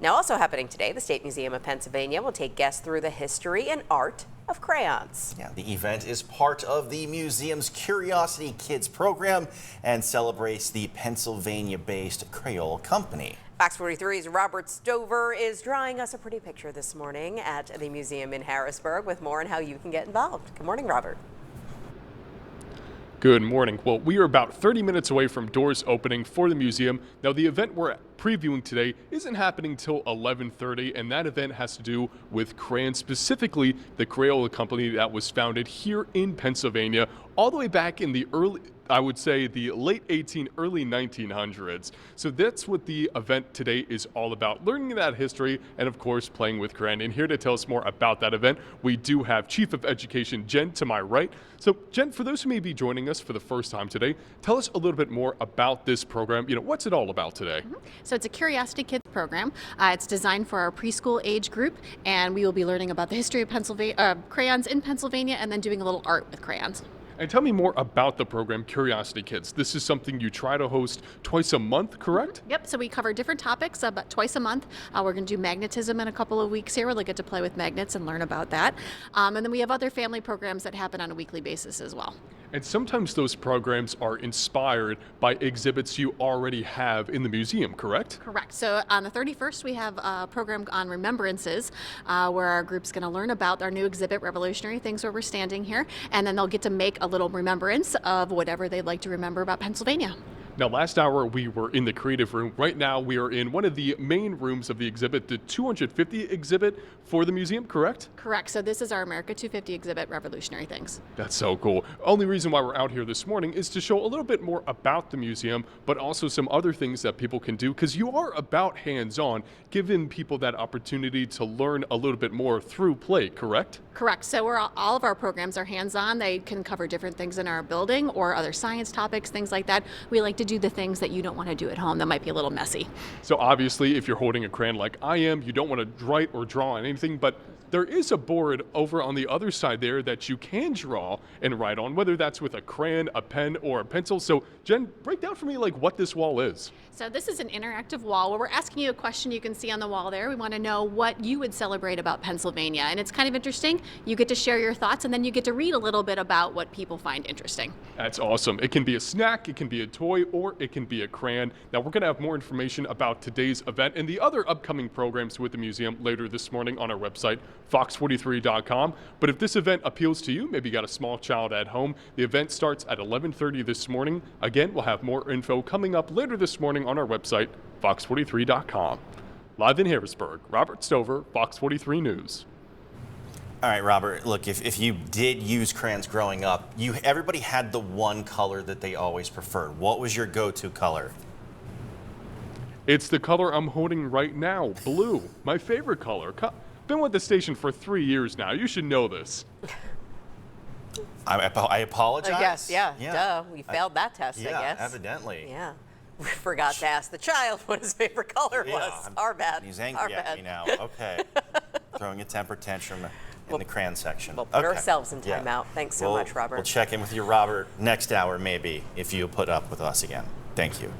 Now, also happening today, the State Museum of Pennsylvania will take guests through the history and art of crayons. Yeah, the event is part of the museum's Curiosity Kids program and celebrates the Pennsylvania-based Crayola company. Fox 43's Robert Stover is drawing us a pretty picture this morning at the museum in Harrisburg with more on how you can get involved. Good morning, Robert. Good morning. Well, we are about 30 minutes away from doors opening for the museum. Now, the event we're previewing today isn't happening till 11:30, and that event has to do with crayons, specifically the Crayola company that was founded here in Pennsylvania all the way back in the the late early 1900s. So that's what the event today is all about, learning that history and, of course, playing with crayon. And here to tell us more about that event, we do have Chief of Education Jen to my right. So, Jen, for those who may be joining us for the first time today, tell us a little bit more about this program. What's it all about today? So it's a Curiosity Kids program. It's designed for our preschool age group, and we will be learning about the history of crayons in Pennsylvania and then doing a little art with crayons. And tell me more about the program Curiosity Kids. This is something you try to host twice a month, correct? Yep, so we cover different topics about twice a month. We're going to do magnetism in a couple of weeks here. We'll get to play with magnets and learn about that. And then we have other family programs that happen on a weekly basis as well. And sometimes those programs are inspired by exhibits you already have in the museum, correct? Correct. So on the 31st, we have a program on remembrances where our group's going to learn about our new exhibit, Revolutionary Things, where we're standing here. And then they'll get to make a little remembrance of whatever they'd like to remember about Pennsylvania. Now, last hour we were in the creative room. Right now we are in one of the main rooms of the exhibit, the 250 exhibit for the museum, correct? Correct. So this is our America 250 exhibit, Revolutionary Things. That's so cool. Only reason why we're out here this morning is to show a little bit more about the museum, but also some other things that people can do, because you are about hands-on, giving people that opportunity to learn a little bit more through play, correct? Correct. So all of our programs are hands-on. They can cover different things in our building or other science topics, things like that. We like to do the things that you don't want to do at home that might be a little messy. So obviously, if you're holding a crayon like I am, you don't want to write or draw on anything, but there is a board over on the other side there that you can draw and write on, whether that's with a crayon, a pen, or a pencil. So Jen, break down for me what this wall is. So this is an interactive wall where we're asking you a question you can see on the wall there. We want to know what you would celebrate about Pennsylvania. And it's kind of interesting. You get to share your thoughts, and then you get to read a little bit about what people find interesting. That's awesome. It can be a snack, it can be a toy, or it can be a crayon. Now, we're going to have more information about today's event and the other upcoming programs with the museum later this morning on our website, fox43.com. But if this event appeals to you, maybe you got a small child at home, the event starts at 11:30 this morning. Again, we'll have more info coming up later this morning on our website, fox43.com. Live in Harrisburg, Robert Stover, Fox 43 News. All right, Robert, look, if you did use crayons growing up, everybody had the one color that they always preferred. What was your go-to color? It's the color I'm holding right now, blue, my favorite color. Been with the station for 3 years now. You should know this. I apologize. I guess, yeah. Duh. We failed that test, yeah, I guess. Evidently. Yeah. We forgot to ask the child what his favorite color was. Our bad. He's angry at me now. Okay. Throwing a temper tantrum in the crayon section. We'll put ourselves in timeout. Thanks so much, Robert. We'll check in with you, Robert, next hour maybe, if you put up with us again. Thank you.